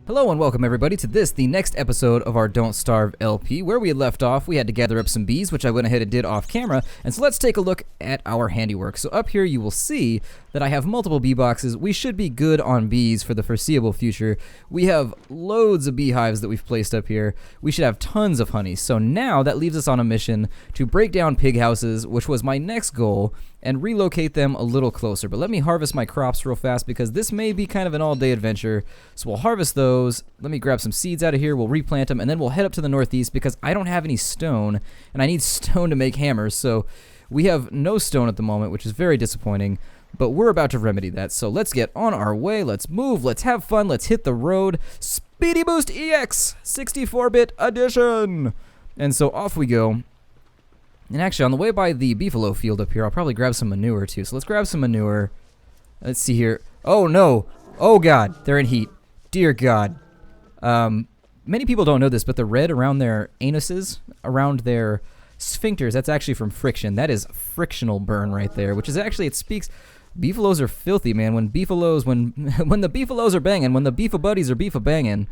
Hello and welcome everybody to the next episode of our Don't Starve LP. Where we had left off, we had to gather up some bees, which I went ahead and did off camera. And so let's take a look at our handiwork. So up here you will see that I have multiple bee boxes. We should be good on bees for the foreseeable future. We have loads of beehives that we've placed up here. We should have tons of honey. So now that leaves us on a mission to break down pig houses, which was my next goal, and relocate them a little closer. But let me harvest my crops real fast because this may be kind of an all-day adventure. So we'll harvest those. Let me grab some seeds out of here. We'll replant them, and then we'll head up to the northeast because I don't have any stone, and I need stone to make hammers. So we have no stone at the moment, which is very disappointing, but we're about to remedy that. So let's get on our way. Let's move. Let's have fun. Let's hit the road. Speedy Boost EX 64-bit edition. And so off we go. And actually, on the way by the beefalo field up here, I'll probably grab some manure too. So let's grab some manure. Let's see here. Oh no. Oh god, they're in heat. Dear god. Many people don't know this, but the red around their anuses, around their sphincters, that's actually from friction. That is frictional burn right there, which is actually, it speaks, beefalos are filthy, man. When beefalos, when the beefalos are banging, when the beefa buddies are beefa banging,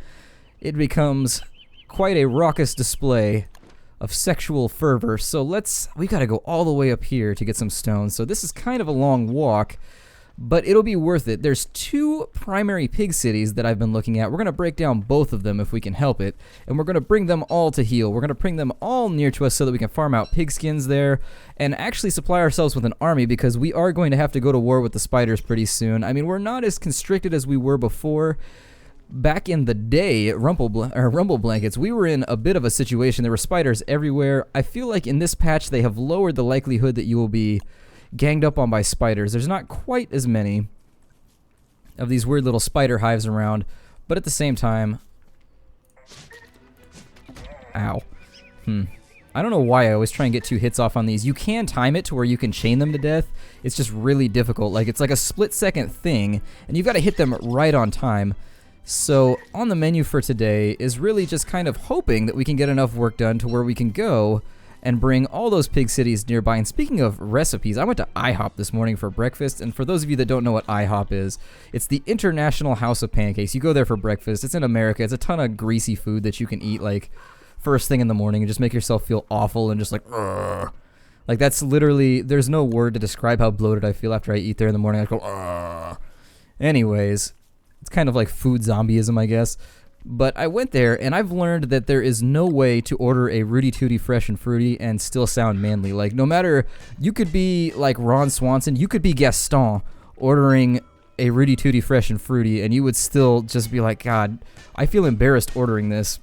it becomes quite a raucous display of sexual fervor. So we gotta go all the way up here to get some stones. So this is kind of a long walk, but it'll be worth it. There's two primary pig cities that I've been looking at. We're gonna break down both of them if we can help it, and we're gonna bring them all to heal. We're gonna bring them all near to us so that we can farm out pig skins there and actually supply ourselves with an army, because we are going to have to go to war with the spiders pretty soon. I mean, we're not as constricted as we were before. Back in the day at Rumble Blankets, we were in a bit of a situation. There were spiders everywhere. I feel like in this patch they have lowered the likelihood that you will be ganged up on by spiders. There's not quite as many of these weird little spider hives around, but at the same time... Ow. I don't know why I always try and get 2 hits off on these. You can time it to where you can chain them to death. It's just really difficult. Like, it's like a split-second thing, and you've got to hit them right on time. So on the menu for today is really just kind of hoping that we can get enough work done to where we can go and bring all those pig cities nearby. And speaking of recipes, I went to IHOP this morning for breakfast, and for those of you that don't know what IHOP is, it's the International House of Pancakes. You go there for breakfast. It's in America. It's a ton of greasy food that you can eat like first thing in the morning and just make yourself feel awful and just like, ugh. Like that's literally, there's no word to describe how bloated I feel after I eat there in the morning. I go, ugh. Anyways, it's kind of like food zombieism, I guess. But I went there, and I've learned that there is no way to order a Rudy Tooty Fresh and Fruity and still sound manly. Like, no matter, you could be like Ron Swanson, you could be Gaston ordering a Rudy Tooty Fresh and Fruity, and you would still just be like, God, I feel embarrassed ordering this.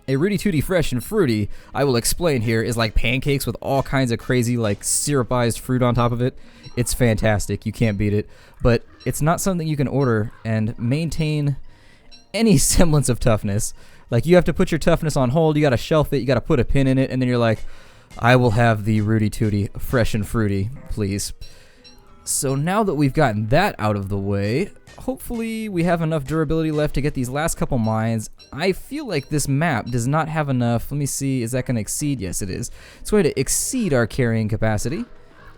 A Rudy Tooty Fresh and Fruity, I will explain here, is like pancakes with all kinds of crazy, like, syrupized fruit on top of it. It's fantastic. You can't beat it. But it's not something you can order and maintain any semblance of toughness. Like, you have to put your toughness on hold. You got to shelf it. You got to put a pin in it. And then you're like, I will have the Rudy Tooty Fresh and Fruity, please. So now that we've gotten that out of the way, hopefully we have enough durability left to get these last couple mines. I feel like this map does not have enough. Let me see, is that going to exceed? Yes, it is. It's going to exceed our carrying capacity.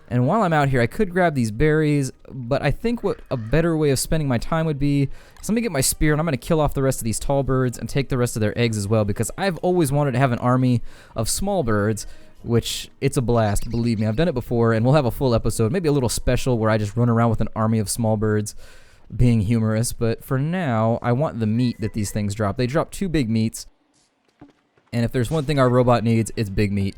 And while I'm out here, I could grab these berries, but I think what a better way of spending my time would be is let me get my spear, and I'm going to kill off the rest of these tall birds and take the rest of their eggs as well, because I've always wanted to have an army of small birds, which it's a blast, believe me. I've done it before, and we'll have a full episode, maybe a little special where I just run around with an army of small birds being humorous. But for now, I want the meat that these things drop. They drop 2 big meats, and if there's one thing our robot needs, it's big meat.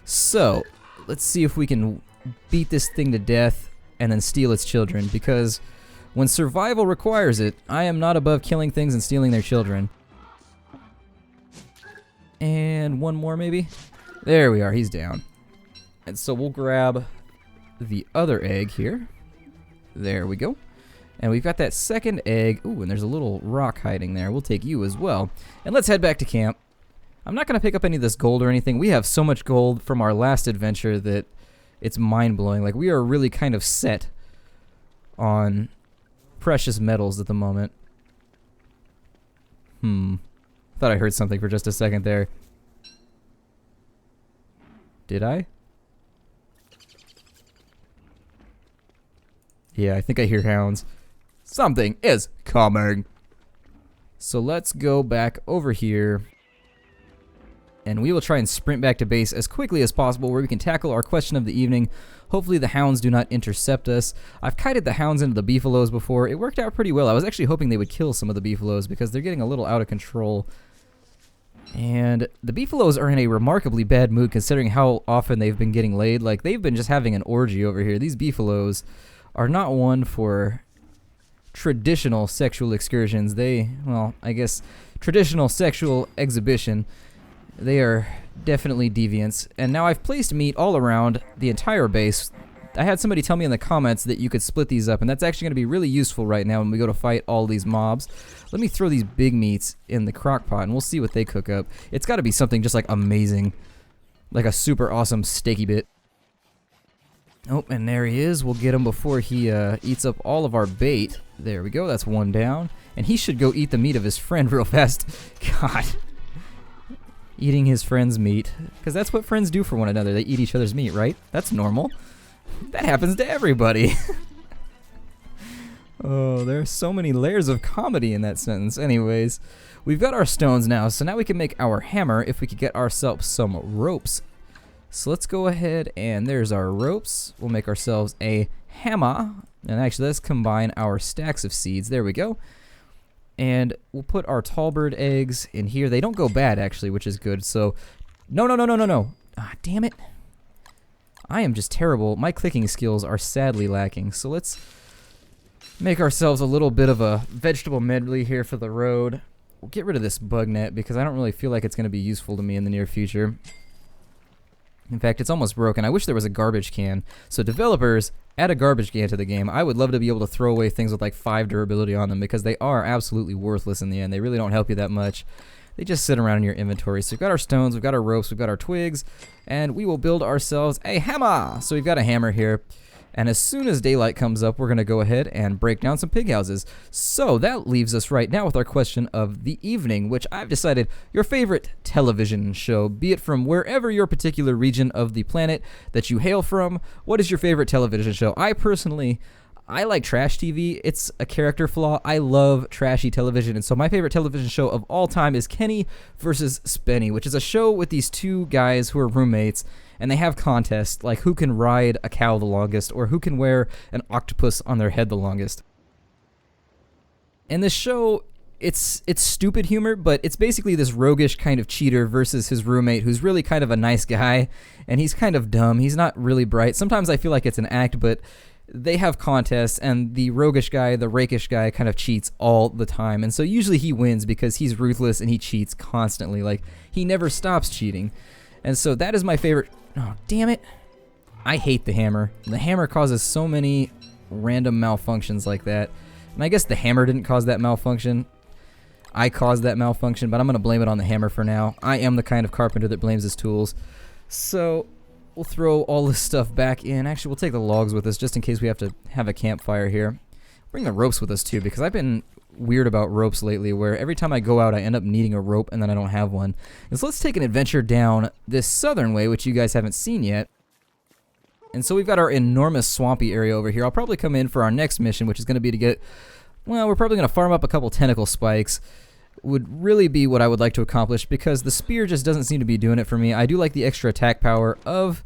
So let's see if we can beat this thing to death and then steal its children, because when survival requires it, I am not above killing things and stealing their children. And one more maybe? There we are, he's down. And so we'll grab the other egg here. There we go. And we've got that second egg. Ooh, and there's a little rock hiding there. We'll take you as well. And let's head back to camp. I'm not going to pick up any of this gold or anything. We have so much gold from our last adventure that it's mind-blowing. Like, we are really kind of set on precious metals at the moment. Thought I heard something for just a second there. Did I? Yeah, I think I hear hounds. Something is coming. So let's go back over here. And we will try and sprint back to base as quickly as possible where we can tackle our question of the evening. Hopefully the hounds do not intercept us. I've kited the hounds into the beefaloes before. It worked out pretty well. I was actually hoping they would kill some of the beefaloes because they're getting a little out of control. And the beefaloes are in a remarkably bad mood considering how often they've been getting laid. Like, they've been just having an orgy over here. These beefaloes are not one for traditional sexual excursions. Well, I guess traditional sexual exhibition. They are definitely deviants. And now I've placed meat all around the entire base. I had somebody tell me in the comments that you could split these up, and that's actually going to be really useful right now when we go to fight all these mobs. Let me throw these big meats in the crock pot, and we'll see what they cook up. It's got to be something just like amazing. Like a super awesome steaky bit. Oh, and there he is. We'll get him before he eats up all of our bait. There we go. That's one down. And he should go eat the meat of his friend real fast. God. Eating his friend's meat. Because that's what friends do for one another. They eat each other's meat, right? That's normal. That happens to everybody. Oh, there's so many layers of comedy in that sentence. Anyways, we've got our stones now. So now we can make our hammer if we could get ourselves some ropes. So let's go ahead and there's our ropes. We'll make ourselves a hammer. And actually, let's combine our stacks of seeds. There we go. And we'll put our tallbird eggs in here. They don't go bad, actually, which is good. So, no. Ah, damn it. I am just terrible. My clicking skills are sadly lacking. So let's make ourselves a little bit of a vegetable medley here for the road. We'll get rid of this bug net because I don't really feel like it's going to be useful to me in the near future. In fact, it's almost broken. I wish there was a garbage can. So developers, add a garbage can to the game. I would love to be able to throw away things with like 5 durability on them because they are absolutely worthless in the end. They really don't help you that much. They just sit around in your inventory. So we've got our stones, we've got our ropes, we've got our twigs, and we will build ourselves a hammer. So we've got a hammer here. And as soon as daylight comes up, we're going to go ahead and break down some pig houses. So that leaves us right now with our question of the evening, which I've decided your favorite television show, be it from wherever your particular region of the planet that you hail from. What is your favorite television show? I like trash TV. It's a character flaw. I love trashy television. And so my favorite television show of all time is Kenny versus Spenny, which is a show with these two guys who are roommates. And they have contests like who can ride a cow the longest or who can wear an octopus on their head the longest. And this show, it's stupid humor, but it's basically this roguish kind of cheater versus his roommate who's really kind of a nice guy. And he's kind of dumb. He's not really bright. Sometimes I feel like it's an act, but they have contests, and the roguish guy, the rakish guy, kind of cheats all the time. And so usually he wins because he's ruthless and he cheats constantly. Like, he never stops cheating. And so that is my favorite. Oh, damn it. I hate the hammer. The hammer causes so many random malfunctions like that. And I guess the hammer didn't cause that malfunction. I caused that malfunction, but I'm going to blame it on the hammer for now. I am the kind of carpenter that blames his tools. So we'll throw all this stuff back in. Actually, we'll take the logs with us just in case we have to have a campfire here. Bring the ropes with us too, because I've been weird about ropes lately where every time I go out I end up needing a rope and then I don't have one. And so let's take an adventure down this southern way, which you guys haven't seen yet. And so we've got our enormous swampy area over here. I'll probably come in for our next mission, which is going to be to get, well, we're probably going to farm up a couple tentacle spikes. Would really be what I would like to accomplish because the spear just doesn't seem to be doing it for me. I do like the extra attack power of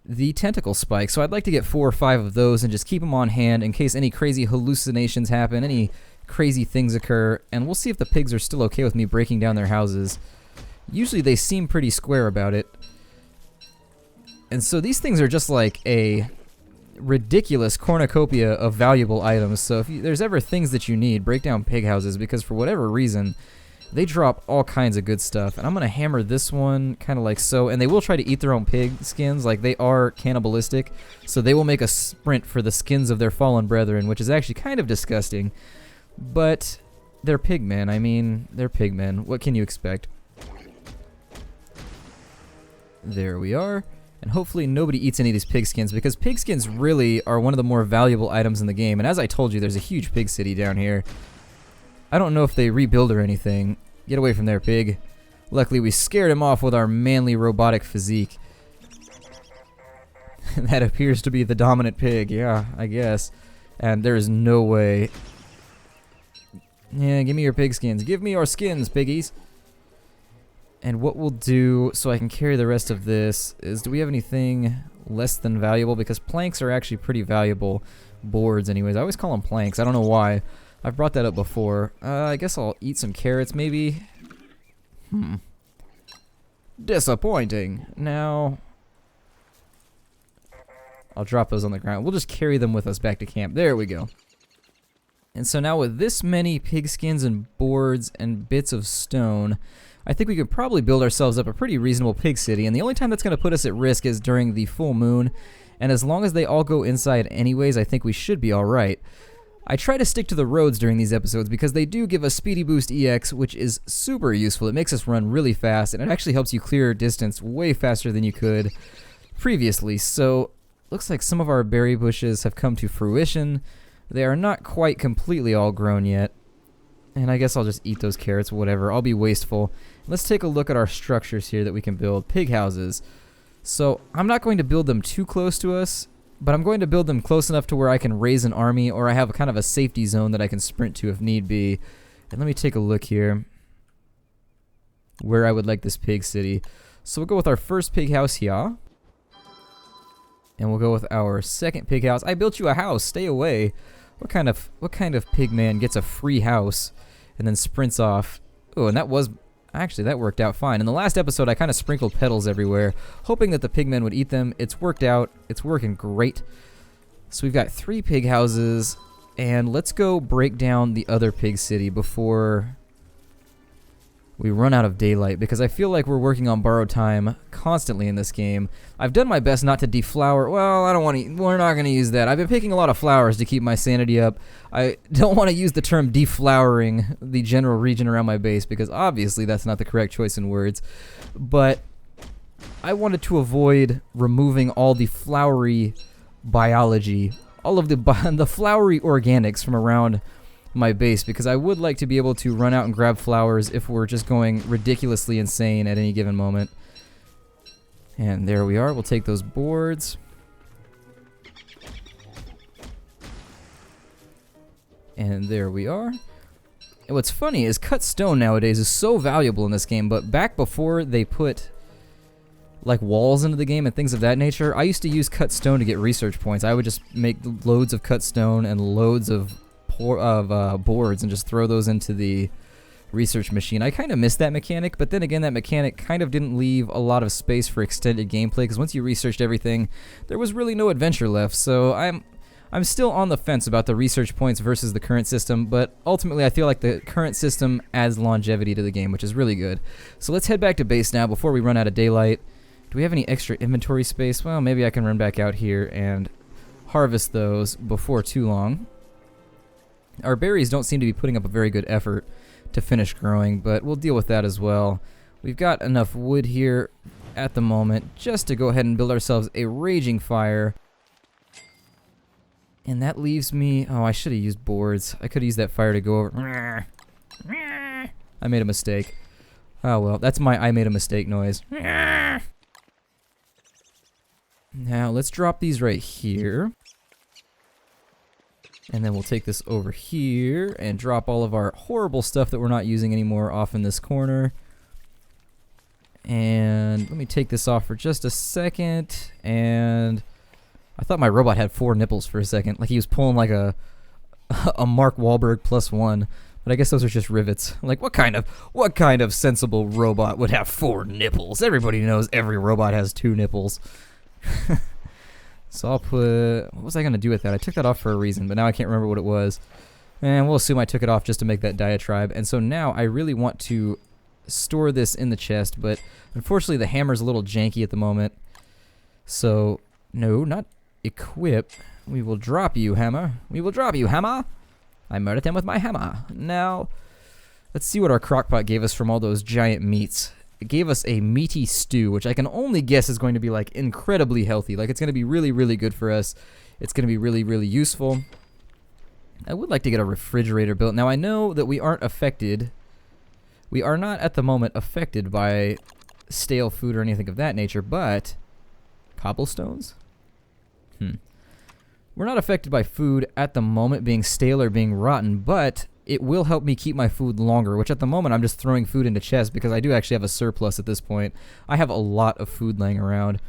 the tentacle spike, so I'd like to get 4 or 5 of those and just keep them on hand in case any crazy hallucinations happen, any crazy things occur, and we'll see if the pigs are still okay with me breaking down their houses. Usually they seem pretty square about it. And so these things are just like a ridiculous cornucopia of valuable items, so if there's ever things that you need, break down pig houses, because for whatever reason they drop all kinds of good stuff. And I'm going to hammer this one kind of like so. And they will try to eat their own pig skins. Like, they are cannibalistic. So they will make a sprint for the skins of their fallen brethren, which is actually kind of disgusting. But they're pigmen. I mean, they're pigmen. What can you expect? There we are. And hopefully nobody eats any of these pig skins, because pig skins really are one of the more valuable items in the game. And as I told you, there's a huge pig city down here. I don't know if they rebuild or anything. Get away from there, pig. Luckily, we scared him off with our manly robotic physique. That appears to be the dominant pig. Yeah, I guess. And there is no way. Yeah, give me your pig skins. Give me your skins, piggies. And what we'll do, so I can carry the rest of this, is do we have anything less than valuable? Because planks are actually pretty valuable. Boards, anyways. I always call them planks. I don't know why. I've brought that up before. I guess I'll eat some carrots, maybe. Disappointing. Now, I'll drop those on the ground. We'll just carry them with us back to camp. There we go. And so now with this many pig skins and boards and bits of stone, I think we could probably build ourselves up a pretty reasonable pig city. And the only time that's going to put us at risk is during the full moon. And as long as they all go inside anyways, I think we should be alright. I try to stick to the roads during these episodes because they do give us Speedy Boost EX, which is super useful. It makes us run really fast, and it actually helps you clear distance way faster than you could previously. So, looks like some of our berry bushes have come to fruition. They are not quite completely all grown yet. And I guess I'll just eat those carrots, whatever. I'll be wasteful. Let's take a look at our structures here that we can build. Pig houses. So, I'm not going to build them too close to us, but I'm going to build them close enough to where I can raise an army, or I have kind of a safety zone that I can sprint to if need be. And let me take a look here where I would like this pig city. So we'll go with our first pig house here. And we'll go with our second pig house. I built you a house. Stay away. What kind of pig man gets a free house and then sprints off? Oh, and that was... Actually, that worked out fine. In the last episode, I kind of sprinkled petals everywhere, hoping that the pigmen would eat them. It's worked out. It's working great. So we've got 3 pig houses, and let's go break down the other pig city before we run out of daylight, because I feel like we're working on borrowed time constantly in this game. I've done my best not to deflower. Well, I don't want to. We're not going to use that. I've been picking a lot of flowers to keep my sanity up. I don't want to use the term deflowering the general region around my base, because obviously that's not the correct choice in words. But I wanted to avoid removing all the flowery biology, all of the flowery organics from around my base, because I would like to be able to run out and grab flowers if we're just going ridiculously insane at any given moment. And there we are. We'll take those boards. And there we are. And what's funny is cut stone nowadays is so valuable in this game, but back before they put like walls into the game and things of that nature, I used to use cut stone to get research points. I would just make loads of cut stone and loads of boards and just throw those into the research machine. I kind of missed that mechanic, but then again, that mechanic kind of didn't leave a lot of space for extended gameplay, because once you researched everything, there was really no adventure left. So I'm still on the fence about the research points versus the current system, but ultimately I feel like the current system adds longevity to the game, which is really good. So let's head back to base now before we run out of daylight. Do we have any extra inventory space? Well, maybe I can run back out here and harvest those before too long. Our berries don't seem to be putting up a very good effort to finish growing, but we'll deal with that as well. We've got enough wood here at the moment just to go ahead and build ourselves a raging fire. And that leaves me... Oh, I should have used boards. I could have used that fire to go over... I made a mistake. Oh well, that's my I made a mistake noise. Now, let's drop these right here. And then we'll take this over here and drop all of our horrible stuff that we're not using anymore off in this corner. And let me take this off for just a second. And I thought my robot had 4 nipples for a second, like he was pulling like a Mark Wahlberg +1. But I guess those are just rivets. Like, what kind of sensible robot would have 4 nipples? Everybody knows every robot has 2 nipples. So I'll put... What was I going to do with that? I took that off for a reason, but now I can't remember what it was. And we'll assume I took it off just to make that diatribe. And so now I really want to store this in the chest, but unfortunately the hammer's a little janky at the moment. So, no, not equip. We will drop you, hammer. We will drop you, hammer. I murdered him with my hammer. Now, let's see what our crockpot gave us from all those giant meats. It gave us a meaty stew, which I can only guess is going to be like incredibly healthy. Like, it's going to be really, really good for us. It's going to be really, really useful. I would like to get a refrigerator built. Now, I know that we aren't affected. We are not at the moment affected by stale food or anything of that nature, but cobblestones? We're not affected by food at the moment being stale or being rotten, but it will help me keep my food longer, which at the moment I'm just throwing food into chests because I do actually have a surplus at this point. I have a lot of food laying around.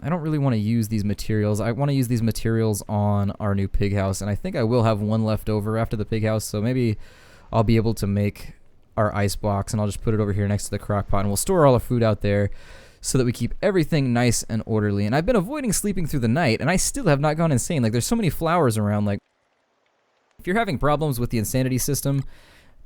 I don't really want to use these materials. I want to use these materials on our new pig house, and I think I will have one left over after the pig house, so maybe I'll be able to make our ice box, and I'll just put it over here next to the crock pot, and we'll store all our food out there so that we keep everything nice and orderly. And I've been avoiding sleeping through the night, and I still have not gone insane. Like, there's so many flowers around. Like, if you're having problems with the insanity system,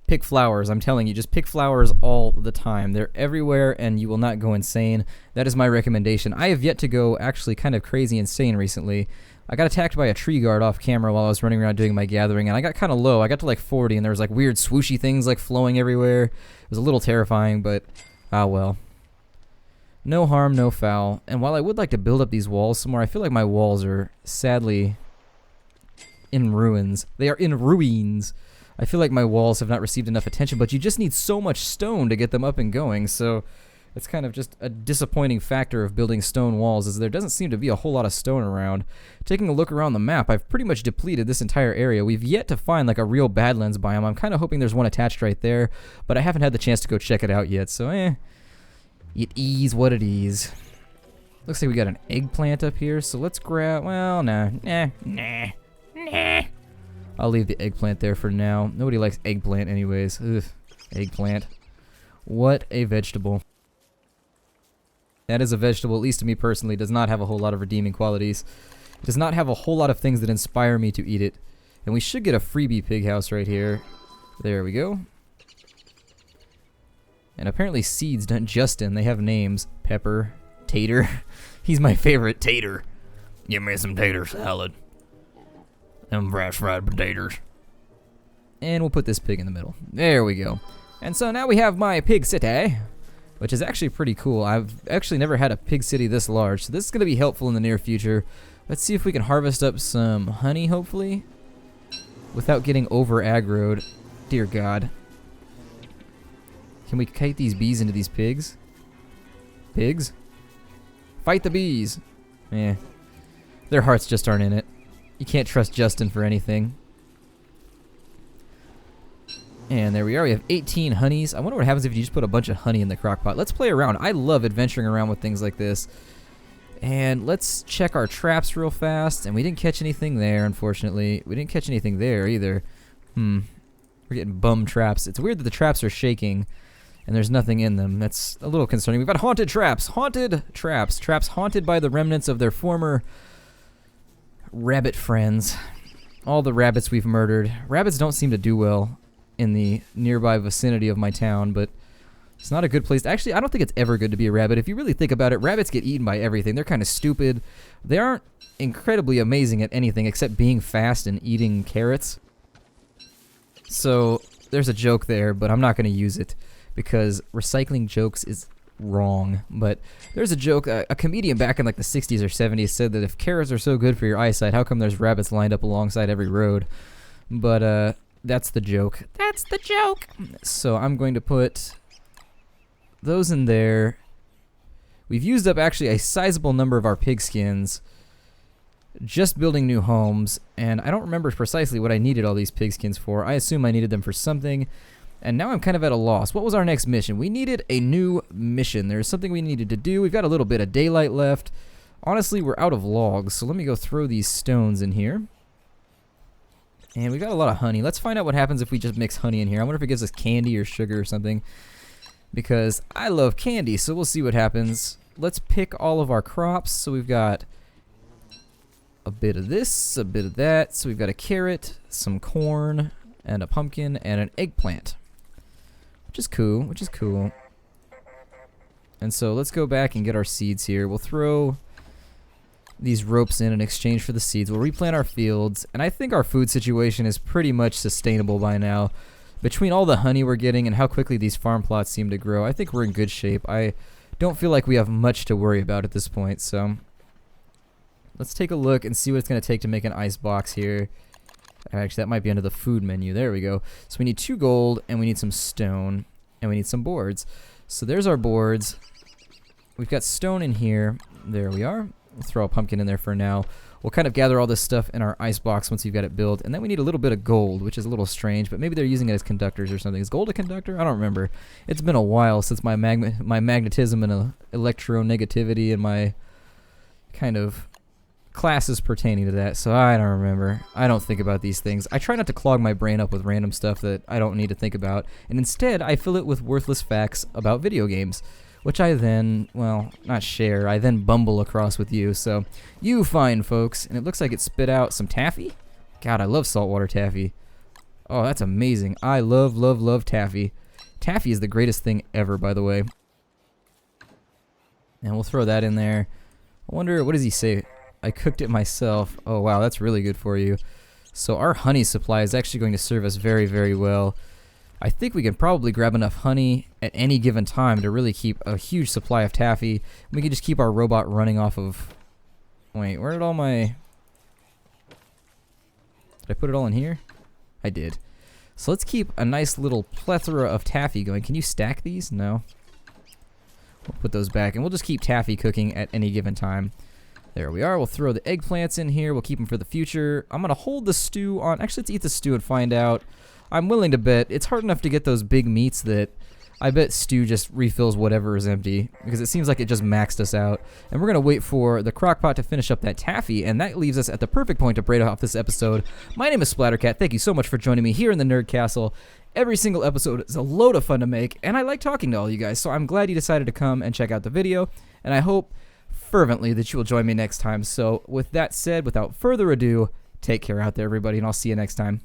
pick flowers. I'm telling you, just pick flowers all the time. They're everywhere, and you will not go insane. That is my recommendation. I have yet to go actually kind of crazy insane recently. I got attacked by a tree guard off camera while I was running around doing my gathering, and I got kind of low. I got to like 40, and there was like weird swooshy things like flowing everywhere. It was a little terrifying, but ah well. No harm, no foul. And while I would like to build up these walls some more, I feel like my walls are sadly in ruins. They are in ruins. I feel like my walls have not received enough attention, but you just need so much stone to get them up and going, so it's kind of just a disappointing factor of building stone walls, is there doesn't seem to be a whole lot of stone around. Taking a look around the map, I've pretty much depleted this entire area. We've yet to find like a real Badlands biome. I'm kind of hoping there's one attached right there, but I haven't had the chance to go check it out yet, so it is what it is. Looks like we got an eggplant up here, so let's grab, well, nah. I'll leave the eggplant there for now. Nobody likes eggplant anyways. Ugh, eggplant. What a vegetable. That is a vegetable, at least to me personally, does not have a whole lot of redeeming qualities. It does not have a whole lot of things that inspire me to eat it. And we should get a freebie pig house right here. There we go. And apparently seeds, not Justin, they have names. Pepper, Tater. He's my favorite, Tater. Give me some tater salad. Them fresh fried potatoes. And we'll put this pig in the middle. There we go. And so now we have my pig city, which is actually pretty cool. I've actually never had a pig city this large, so this is going to be helpful in the near future. Let's see if we can harvest up some honey, hopefully, without getting over aggroed. Dear God. Can we kite these bees into these pigs? Pigs? Fight the bees. Eh. Their hearts just aren't in it. You can't trust Justin for anything. And there we are. We have 18 honeys. I wonder what happens if you just put a bunch of honey in the crock pot. Let's play around. I love adventuring around with things like this. And let's check our traps real fast. And we didn't catch anything there, unfortunately. We didn't catch anything there either. We're getting bum traps. It's weird that the traps are shaking and there's nothing in them. That's a little concerning. We've got haunted traps. Haunted traps. Traps haunted by the remnants of their former rabbit friends. All the rabbits we've murdered. Rabbits don't seem to do well in the nearby vicinity of my town, but it's not a good place. Actually, I don't think it's ever good to be a rabbit. If you really think about it, rabbits get eaten by everything. They're kind of stupid. They aren't incredibly amazing at anything except being fast and eating carrots. So there's a joke there, but I'm not going to use it because recycling jokes is wrong. But there's a joke, a comedian back in like the 60s or 70s said that if carrots are so good for your eyesight, how come there's rabbits lined up alongside every road? But that's the joke. That's the joke. So I'm going to put those in there. We've used up actually a sizable number of our pig skins just building new homes, and I don't remember precisely what I needed all these pig skins for. I assume I needed them for something, and now I'm kind of at a loss. What was our next mission? We needed a new mission. There's something we needed to do. We've got a little bit of daylight left. Honestly, we're out of logs, so let me go throw these stones in here. And we got a lot of honey. Let's find out what happens if we just mix honey in here. I wonder if it gives us candy or sugar or something, because I love candy, so we'll see what happens. Let's pick all of our crops. So we've got a bit of this, a bit of that. So we've got a carrot, some corn, and a pumpkin, and an eggplant, which is cool, which is cool. And so let's go back and get our seeds here. We'll throw these ropes in exchange for the seeds. We'll replant our fields, and I think our food situation is pretty much sustainable by now. Between all the honey we're getting and how quickly these farm plots seem to grow, I think we're in good shape. I don't feel like we have much to worry about at this point, so let's take a look and see what it's going to take to make an ice box here. Actually, that might be under the food menu. There we go. So we need 2 gold, and we need some stone, and we need some boards. So there's our boards. We've got stone in here. There we are. We'll throw a pumpkin in there for now. we'll kind of gather all this stuff in our ice box once we've got it built. And then we need a little bit of gold, which is a little strange, but maybe they're using it as conductors or something. Is gold a conductor? I don't remember. It's been a while since my magnetism and electronegativity and my kind of classes pertaining to that, so I don't remember. I don't think about these things. I try not to clog my brain up with random stuff that I don't need to think about, and instead I fill it with worthless facts about video games, which I then, well, not share, I then bumble across with you. So you fine folks. And it looks like it spit out some taffy. God, I love saltwater taffy. Oh, that's amazing. I love taffy. Taffy is the greatest thing ever, by the way. And we'll throw that in there. I wonder, what does he say? I cooked it myself. Oh wow, that's really good for you. So our honey supply is actually going to serve us very, very well. I think we can probably grab enough honey at any given time to really keep a huge supply of taffy. We can just keep our robot running off of... Wait, where did all my... Did I put it all in here? I did. So let's keep a nice little plethora of taffy going. Can you stack these? No. We'll put those back, and we'll just keep taffy cooking at any given time. There we are. We'll throw the eggplants in here. We'll keep them for the future. I'm going to hold the stew on. Actually, let's eat the stew and find out. I'm willing to bet it's hard enough to get those big meats that I bet stew just refills whatever is empty, because it seems like it just maxed us out. And we're going to wait for the crock pot to finish up that taffy, and that leaves us at the perfect point to break off this episode. My name is Splattercat. Thank you so much for joining me here in the Nerd Castle. Every single episode is a load of fun to make, and I like talking to all you guys, so I'm glad you decided to come and check out the video, and I hope fervently that you will join me next time. So with that said, without further ado, take care out there, everybody, and I'll see you next time.